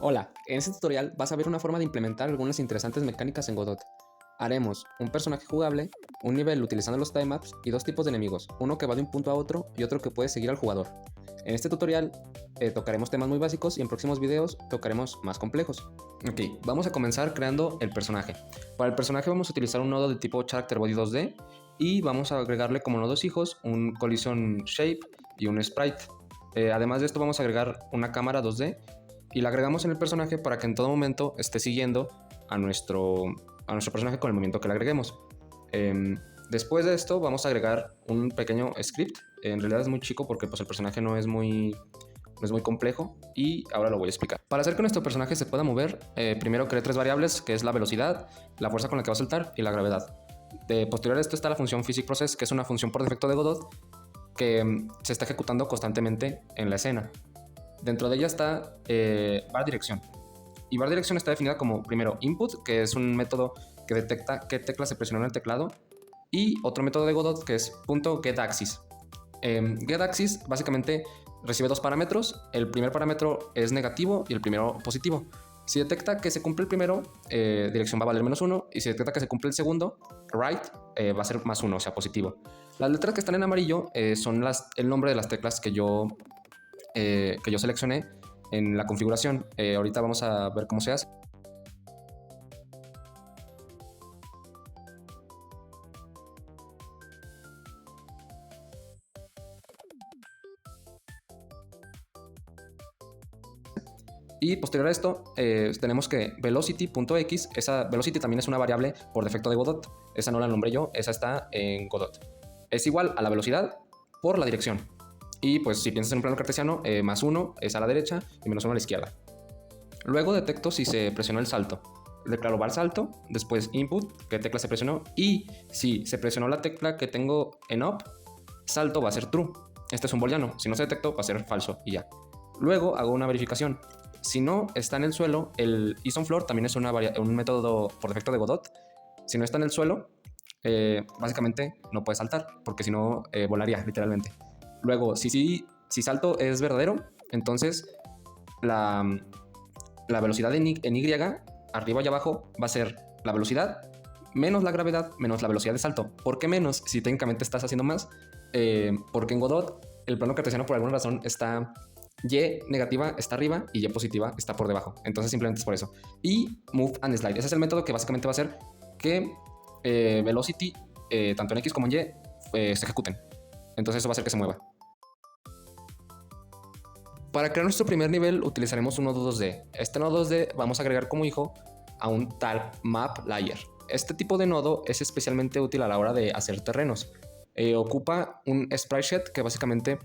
Hola, en este tutorial vas a ver una forma de implementar algunas interesantes mecánicas en Godot. Haremos un personaje jugable, un nivel utilizando los timemaps y dos tipos de enemigos, uno que va de un punto a otro y otro que puede seguir al jugador. En este tutorial tocaremos temas muy básicos y en próximos videos tocaremos más complejos. Ok, vamos a comenzar creando el personaje. Para el personaje vamos a utilizar un nodo de tipo Character Body 2D y vamos a agregarle como nodos hijos un Collision Shape y un Sprite. Además de esto vamos a agregar una cámara 2D y la agregamos en el personaje para que en todo momento esté siguiendo a nuestro personaje con el movimiento que le agreguemos. Después de esto vamos a agregar un pequeño script. En realidad es muy chico porque pues, el personaje no es muy complejo y ahora lo voy a explicar. Para hacer que nuestro personaje se pueda mover, primero creé tres variables, que es la velocidad, la fuerza con la que va a saltar y la gravedad. Posterior a esto está la función physicsProcess, que es una función por defecto de Godot que se está ejecutando constantemente en la escena. Dentro de ella está varDirección. Y varDirección está definida como, primero, input, que es un método que detecta qué tecla se presionó en el teclado, y otro método de Godot que es .getAxis. GetAxis básicamente recibe dos parámetros. El primer parámetro es negativo y el primero positivo. Si detecta que se cumple el primero, dirección va a valer -1, y si detecta que se cumple el segundo, right, va a ser +1, o sea, positivo. Las letras que están en amarillo son el nombre de las teclas que yo seleccioné en la configuración. Ahorita vamos a ver cómo se hace. Y posterior a esto tenemos que velocity.x, esa velocity también es una variable por defecto de Godot, esa no la nombré yo, esa está en Godot. Es igual a la velocidad por la dirección. Y pues si piensas en un plano cartesiano, +1 es a la derecha y -1 a la izquierda. Luego detecto si se presionó el salto. Declaro var salto, después input, qué tecla se presionó, y si se presionó la tecla que tengo en up, salto va a ser true. Este es un booleano, si no se detectó va a ser falso y ya. Luego hago una verificación. Si no está en el suelo, el isOnFloor también es un método por defecto de Godot. Si no está en el suelo, básicamente no puede saltar, porque si no volaría literalmente. Luego, si salto es verdadero, entonces la velocidad en Y, arriba y abajo, va a ser la velocidad menos la gravedad menos la velocidad de salto. ¿Por qué menos si técnicamente estás haciendo más? Porque en Godot el plano cartesiano por alguna razón está Y negativa está arriba y Y positiva está por debajo. Entonces simplemente es por eso. Y move and slide. Ese es el método que básicamente va a hacer que velocity, tanto en X como en Y, se ejecuten. Entonces eso va a hacer que se mueva. Para crear nuestro primer nivel utilizaremos un nodo 2D. Este nodo 2D vamos a agregar como hijo a un map layer. Este tipo de nodo es especialmente útil a la hora de hacer terrenos. Ocupa un sprite que básicamente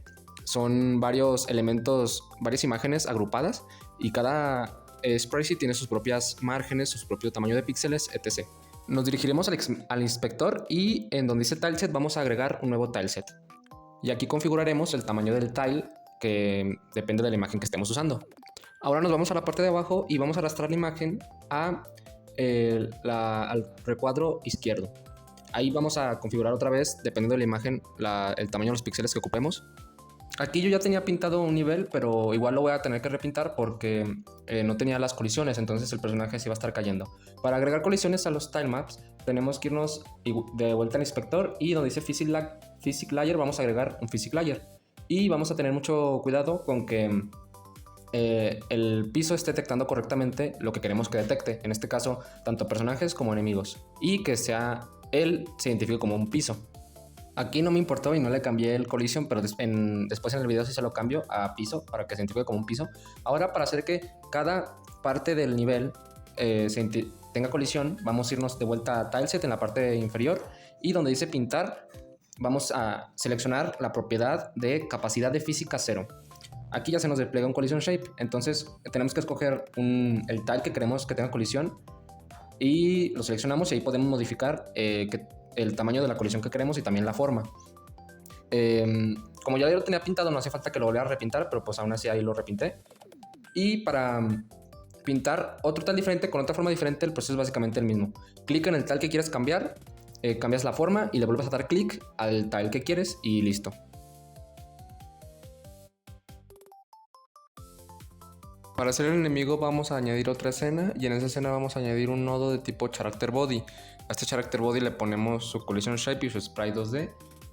son varios elementos, varias imágenes agrupadas, y cada sprite tiene sus propias márgenes, su propio tamaño de píxeles, etc. Nos dirigiremos al inspector y en donde dice tileset vamos a agregar un nuevo tileset. Y aquí configuraremos el tamaño del tile que depende de la imagen que estemos usando. Ahora nos vamos a la parte de abajo y vamos a arrastrar la imagen al recuadro izquierdo. Ahí vamos a configurar otra vez, dependiendo de la imagen, el tamaño de los píxeles que ocupemos. Aquí yo ya tenía pintado un nivel, pero igual lo voy a tener que repintar porque no tenía las colisiones, entonces el personaje se iba a estar cayendo. Para agregar colisiones a los tilemaps tenemos que irnos de vuelta al inspector y donde dice Physics Layer vamos a agregar un Physics Layer. Y vamos a tener mucho cuidado con que el piso esté detectando correctamente lo que queremos que detecte, en este caso tanto personajes como enemigos, y que él se identifique como un piso. Aquí no me importó y no le cambié el collision, pero después en el video sí se lo cambio a piso para que se identifique como un piso. Ahora, para hacer que cada parte del nivel tenga colisión, vamos a irnos de vuelta a tileset en la parte inferior y donde dice pintar vamos a seleccionar la propiedad de capacidad de física 0. Aquí ya se nos despliega un collision shape, entonces tenemos que escoger el tile que queremos que tenga colisión y lo seleccionamos y ahí podemos modificar el tamaño de la colisión que queremos y también la forma. Como ya lo tenía pintado, no hace falta que lo volviera a repintar, pero pues aún así ahí lo repinté. Y para pintar otro tile diferente con otra forma diferente, el proceso es básicamente el mismo. Clic en el tile que quieras cambiar, cambias la forma y le vuelves a dar clic al tile que quieres y listo. Para hacer el enemigo vamos a añadir otra escena y en esa escena vamos a añadir un nodo de tipo Character Body. A este Character Body le ponemos su Collision Shape y su Sprite 2D.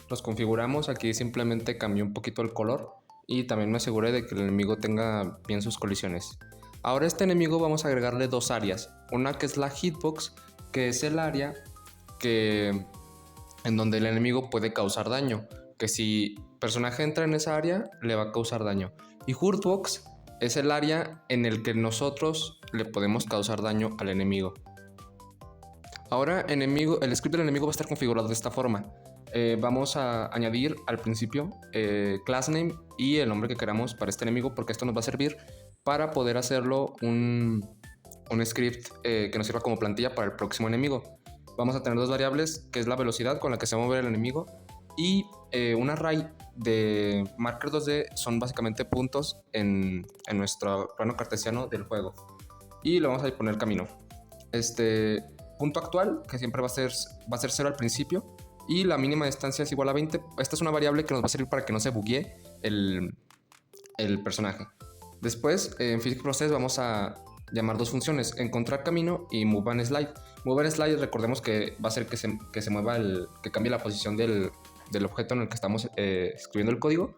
Los configuramos, aquí simplemente cambié un poquito el color y también me aseguré de que el enemigo tenga bien sus colisiones. Ahora a este enemigo vamos a agregarle dos áreas. Una que es la Hitbox, que es el área en donde el enemigo puede causar daño. Que si el personaje entra en esa área, le va a causar daño. Y Hurtbox es el área en el que nosotros le podemos causar daño al enemigo. Ahora el script del enemigo va a estar configurado de esta forma. Vamos a añadir al principio class name y el nombre que queramos para este enemigo, porque esto nos va a servir para poder hacerlo un script que nos sirva como plantilla para el próximo enemigo. Vamos a tener dos variables, que es la velocidad con la que se va a mover el enemigo y un array de marker 2D, son básicamente puntos en nuestro plano cartesiano del juego. Y le vamos a poner camino. Punto actual, que siempre va a ser 0 al principio, y la mínima distancia es igual a 20. Esta es una variable que nos va a servir para que no se buguee el personaje. Después, en Physics Process vamos a llamar dos funciones, encontrar camino y move and slide. Move and slide, recordemos que va a hacer que se mueva, que cambie la posición del objeto en el que estamos escribiendo el código.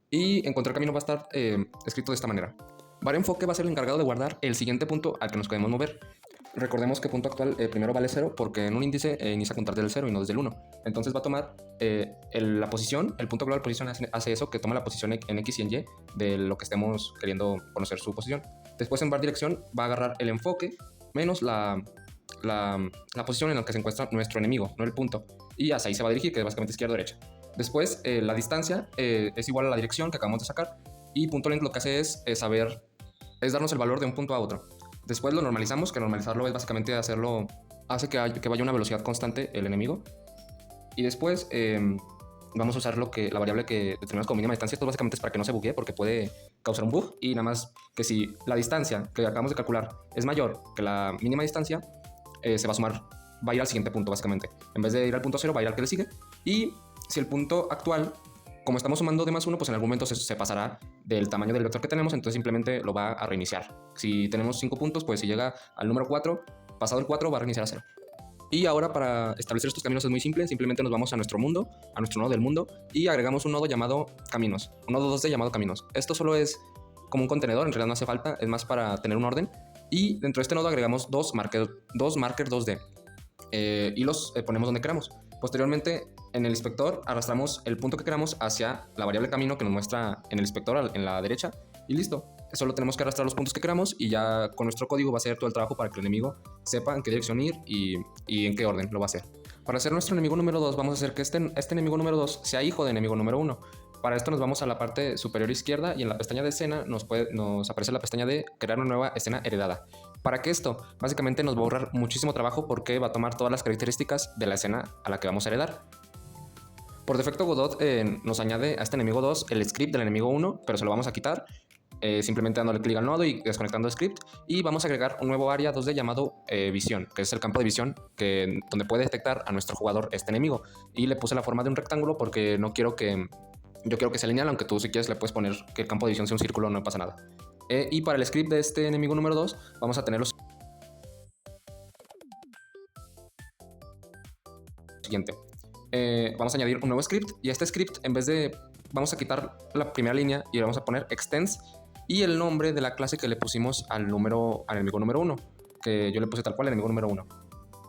Y encontrar camino va a estar escrito de esta manera. Var enfoque va a ser el encargado de guardar el siguiente punto al que nos podemos mover. Recordemos que punto actual primero vale 0 porque en un índice inicia a contar desde el 0 y no desde el 1. Entonces va a tomar la posición, el punto global posición hace eso, que toma la posición en X y en Y de lo que estemos queriendo conocer su posición. Después en var dirección va a agarrar el enfoque menos la posición en la que se encuentra nuestro enemigo, no el punto. Y hacia ahí se va a dirigir, que es básicamente izquierda o derecha. Después la distancia es igual a la dirección que acabamos de sacar. Y punto length lo que hace es darnos el valor de un punto a otro. Después lo normalizamos, que normalizarlo es básicamente hace que vaya una velocidad constante el enemigo. Y después vamos a usar la variable que determinamos como mínima distancia. Esto básicamente es para que no se buguee porque puede causar un bug. Y nada más que si la distancia que acabamos de calcular es mayor que la mínima distancia, se va a sumar, va a ir al siguiente punto básicamente. En vez de ir al punto 0, va a ir al que le sigue. Y si el punto actual, como estamos sumando de más 1, pues en algún momento se pasará del tamaño del vector que tenemos, entonces simplemente lo va a reiniciar. Si tenemos 5 puntos, pues si llega al número 4, pasado el 4 va a reiniciar a 0. Y ahora para establecer estos caminos es muy simple, simplemente nos vamos a nuestro mundo, a nuestro nodo del mundo, y agregamos un nodo llamado caminos, un nodo 2D llamado caminos. Esto solo es como un contenedor, en realidad no hace falta, es más para tener un orden. Y dentro de este nodo agregamos dos marker 2D y los ponemos donde queramos. Posteriormente, en el inspector arrastramos el punto que queramos hacia la variable camino que nos muestra en el inspector en la derecha y listo. Solo tenemos que arrastrar los puntos que queramos y ya con nuestro código va a hacer todo el trabajo para que el enemigo sepa en qué dirección ir y en qué orden lo va a hacer. Para hacer nuestro enemigo número 2 vamos a hacer que este enemigo número 2 sea hijo de enemigo número 1. Para esto nos vamos a la parte superior izquierda y en la pestaña de escena nos aparece la pestaña de crear una nueva escena heredada. ¿Para qué esto? Básicamente nos va a ahorrar muchísimo trabajo porque va a tomar todas las características de la escena a la que vamos a heredar. Por defecto Godot nos añade a este enemigo 2 el script del enemigo 1, pero se lo vamos a quitar simplemente dándole clic al nodo y desconectando el script. Y vamos a agregar un nuevo área 2D llamado visión, que es el campo de visión donde puede detectar a nuestro jugador este enemigo. Y le puse la forma de un rectángulo porque yo quiero que sea lineal, aunque tú si quieres le puedes poner que el campo de visión sea un círculo, no pasa nada. Y para el script de este enemigo número 2 vamos a tener lo siguiente. Vamos a añadir un nuevo script y a este script vamos a quitar la primera línea y le vamos a poner extends y el nombre de la clase que le pusimos al enemigo número 1, que yo le puse tal cual, el enemigo número 1.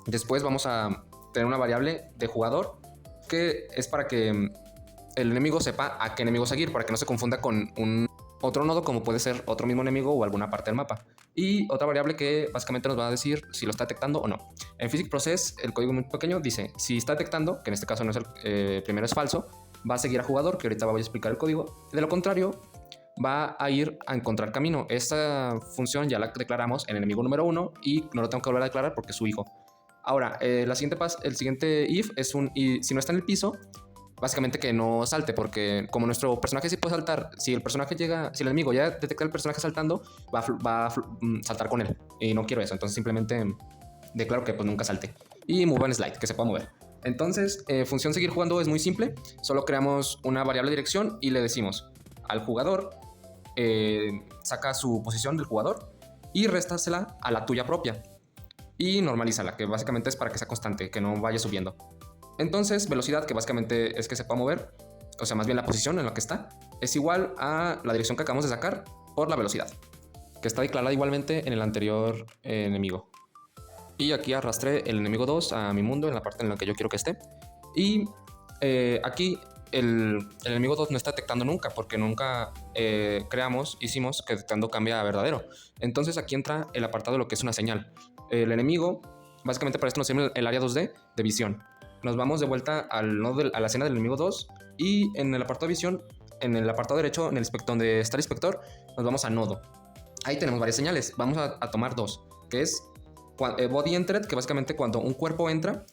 Después vamos a tener una variable de jugador que es para que el enemigo sepa a qué enemigo seguir, para que no se confunda con otro nodo como puede ser otro mismo enemigo o alguna parte del mapa. Y otra variable que básicamente nos va a decir si lo está detectando o no. En Physics Process el código muy pequeño dice si está detectando, que en este caso no es primero es falso, va a seguir a jugador, que ahorita voy a explicar el código. De lo contrario, va a ir a encontrar camino. Esta función ya la declaramos en enemigo número 1 y no lo tengo que volver a declarar porque es su hijo. Ahora, el siguiente if es si no está en el piso, básicamente que no salte, porque como nuestro personaje sí puede saltar, si el enemigo ya detecta el personaje saltando, va a saltar con él. Y no quiero eso, entonces simplemente declaro que pues nunca salte. Y move and slide, que se pueda mover. Entonces, función seguir jugando es muy simple. Solo creamos una variable dirección y le decimos al jugador saca su posición del jugador y réstasela a la tuya propia y normalízala, que básicamente es para que sea constante, que no vaya subiendo. Entonces, velocidad, que básicamente es que se pueda mover, o sea, más bien la posición en la que está, es igual a la dirección que acabamos de sacar por la velocidad, que está declarada igualmente en el anterior enemigo. Y aquí arrastré el enemigo 2 a mi mundo en la parte en la que yo quiero que esté. Y aquí el enemigo 2 no está detectando nunca, porque nunca hicimos que detectando cambia a verdadero. Entonces aquí entra el apartado de lo que es una señal. El enemigo, básicamente para esto nos sirve el área 2D de visión. Nos vamos de vuelta al nodo a la escena del enemigo 2 y en el apartado de visión, en el apartado derecho, en el donde está el inspector, nos vamos a nodo. Ahí tenemos varias señales. Vamos a tomar dos, que es body entered, que básicamente cuando un cuerpo entra,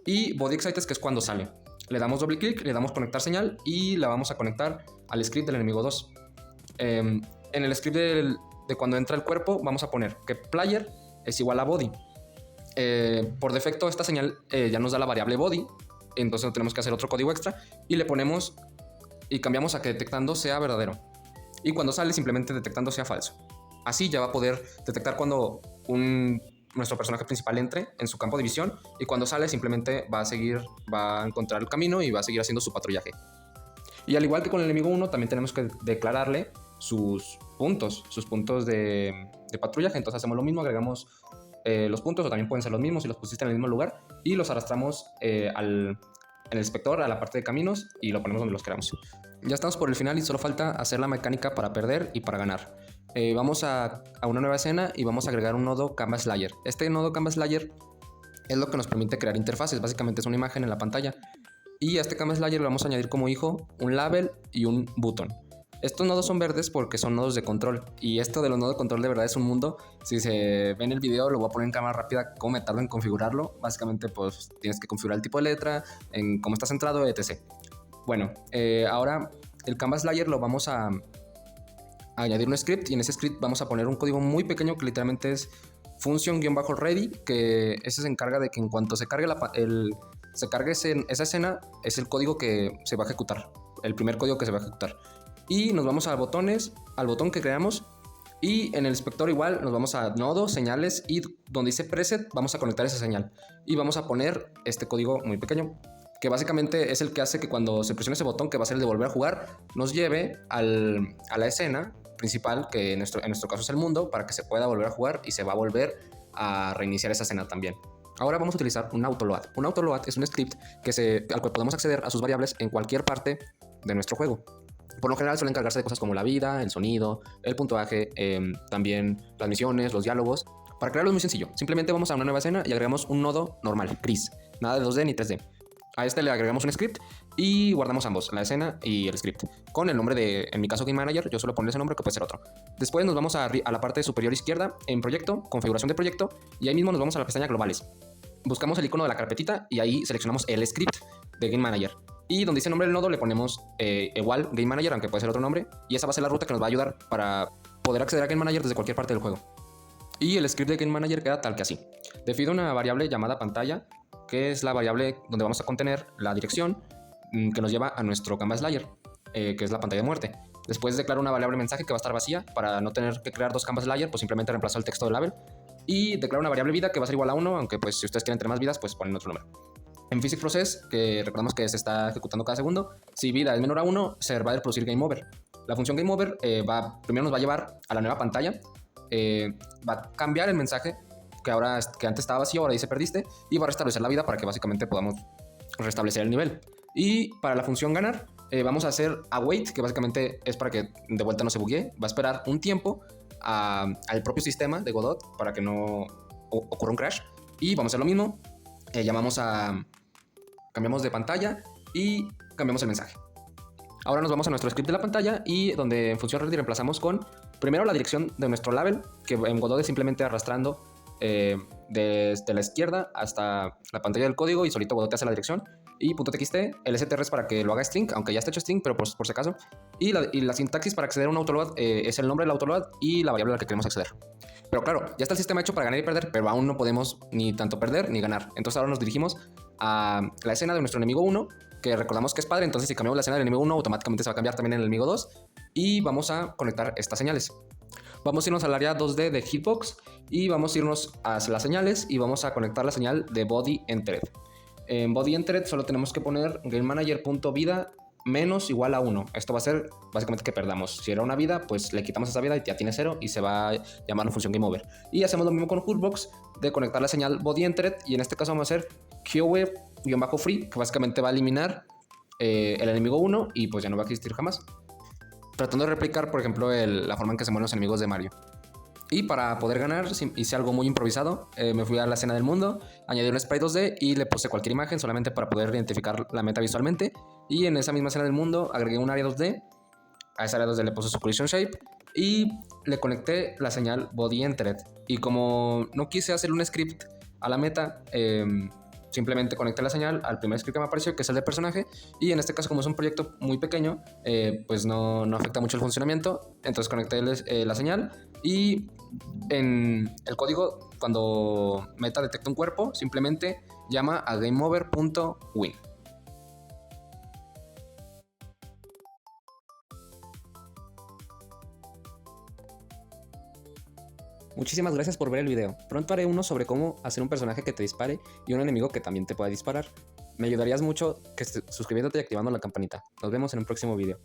y body excited, que es cuando sale. Le damos doble clic, le damos conectar señal y la vamos a conectar al script del enemigo 2. En el script de cuando entra el cuerpo vamos a poner que player es igual a body. Por defecto esta señal ya nos da la variable body, entonces no tenemos que hacer otro código extra y le ponemos y cambiamos a que detectando sea verdadero y cuando sale simplemente detectando sea falso. Así ya va a poder detectar cuando nuestro personaje principal entre en su campo de visión y cuando sale simplemente va a encontrar el camino y va a seguir haciendo su patrullaje. Y al igual que con el enemigo 1 también tenemos que declararle sus puntos de patrullaje. Entonces hacemos lo mismo, agregamos los puntos, o también pueden ser los mismos si los pusiste en el mismo lugar, y los arrastramos en el inspector a la parte de caminos y lo ponemos donde los queramos. Ya estamos por el final y solo falta hacer la mecánica para perder y para ganar. Vamos a una nueva escena y vamos a agregar un nodo Canvas Layer. Este nodo Canvas Layer es lo que nos permite crear interfaces, básicamente es una imagen en la pantalla. Y a este Canvas Layer le vamos a añadir como hijo un label y un button. Estos nodos son verdes porque son nodos de control. Y esto de los nodos de control de verdad es un mundo. Si se ve en el video, lo voy a poner en cámara rápida cómo me tardo en configurarlo. Básicamente pues tienes que configurar el tipo de letra, en cómo está centrado, etc. Bueno, ahora el Canvas Layer lo vamos a añadir un script y en ese script vamos a poner un código muy pequeño que literalmente es function-ready, que ese se encarga de que en cuanto se cargue esa escena es el código que se va a ejecutar, el primer código que se va a ejecutar. Y nos vamos a botones, al botón que creamos y en el inspector igual nos vamos a nodo, señales y donde dice preset vamos a conectar esa señal y vamos a poner este código muy pequeño que básicamente es el que hace que cuando se presione ese botón, que va a ser el de volver a jugar, nos lleve a la escena principal, que en nuestro caso es el mundo, para que se pueda volver a jugar y se va a volver a reiniciar esa escena también. Ahora vamos a utilizar un autoload. Un autoload es un script al cual podemos acceder a sus variables en cualquier parte de nuestro juego. Por lo general suele encargarse de cosas como la vida, el sonido, el puntuaje, también las misiones, los diálogos. Para crearlo es muy sencillo. Simplemente vamos a una nueva escena y agregamos un nodo normal, gris. Nada de 2D ni 3D. A este le agregamos un script y guardamos ambos, la escena y el script, con el nombre de, en mi caso, Game Manager. Yo suelo poner ese nombre, que puede ser otro. Después nos vamos a la parte superior izquierda, en proyecto, configuración de proyecto, y ahí mismo nos vamos a la pestaña globales. Buscamos el icono de la carpetita y ahí seleccionamos el script de Game Manager. Y donde dice el nombre del nodo le ponemos igual Game Manager, aunque puede ser otro nombre, y esa va a ser la ruta que nos va a ayudar para poder acceder a Game Manager desde cualquier parte del juego. Y el script de Game Manager queda tal que así. Defino una variable llamada pantalla, que es la variable donde vamos a contener la dirección que nos lleva a nuestro Canvas Layer, que es la pantalla de muerte. Después declaro una variable mensaje que va a estar vacía para no tener que crear dos Canvas Layer, pues simplemente reemplazo el texto del label. Y declaro una variable vida que va a ser igual a 1, aunque pues si ustedes quieren tener más vidas, pues ponen otro número. En Physics Process, que recordamos que se está ejecutando cada segundo, si vida es menor a 1, se va a reproducir Game Over. La función Game Over primero nos va a llevar a la nueva pantalla, va a cambiar el mensaje que antes estaba vacío, ahora dice perdiste, y va a restablecer la vida para que básicamente podamos restablecer el nivel. Y para la función ganar, vamos a hacer await, que básicamente es para que de vuelta no se buguee. Va a esperar un tiempo al propio sistema de Godot para que no ocurra un crash. Y vamos a hacer lo mismo. Cambiamos de pantalla y cambiamos el mensaje. Ahora nos vamos a nuestro script de la pantalla y donde en función ready reemplazamos con primero la dirección de nuestro label, que en Godot es simplemente arrastrando desde la izquierda hasta la pantalla del código y solito Godot te hace la dirección. Y .txt, el str es para que lo haga string, aunque ya está hecho string, pero por si acaso. Y la sintaxis para acceder a un autoload es el nombre del autoload y la variable a la que queremos acceder. Pero claro, ya está el sistema hecho para ganar y perder, pero aún no podemos ni tanto perder ni ganar. Entonces ahora nos dirigimos a la escena de nuestro enemigo 1 que recordamos que es padre. Entonces si cambiamos la señal del enemigo 1, automáticamente se va a cambiar también en el enemigo 2. Y vamos a conectar estas señales. Vamos a irnos al área 2D de Hitbox y vamos a irnos a las señales y vamos a conectar la señal de Body Entered. En Body Entered solo tenemos que poner GameManager.vida menos igual a 1. Esto va a ser básicamente que perdamos. Si era una vida, pues le quitamos esa vida y ya tiene 0 y se va a llamar una función GameOver. Y hacemos lo mismo con Hitbox de conectar la señal Body Entered y en este caso vamos a hacer QE-free, que básicamente va a eliminar el enemigo 1 y pues ya no va a existir jamás. Tratando de replicar, por ejemplo, la forma en que se mueren los enemigos de Mario. Y para poder ganar, hice algo muy improvisado. Me fui a la escena del mundo, añadí un spray 2D y le puse cualquier imagen solamente para poder identificar la meta visualmente. Y en esa misma escena del mundo agregué un área 2D. A esa área 2D le puse su collision shape y le conecté la señal Body Entered. Y como no quise hacer un script a la meta, simplemente conecté la señal al primer script que me apareció, que es el de personaje, y en este caso, como es un proyecto muy pequeño, pues no afecta mucho el funcionamiento. Entonces conecté la señal y en el código, cuando meta detecta un cuerpo, simplemente llama a gameover.win. Muchísimas gracias por ver el video. Pronto haré uno sobre cómo hacer un personaje que te dispare y un enemigo que también te pueda disparar. Me ayudarías mucho suscribiéndote y activando la campanita. Nos vemos en un próximo video.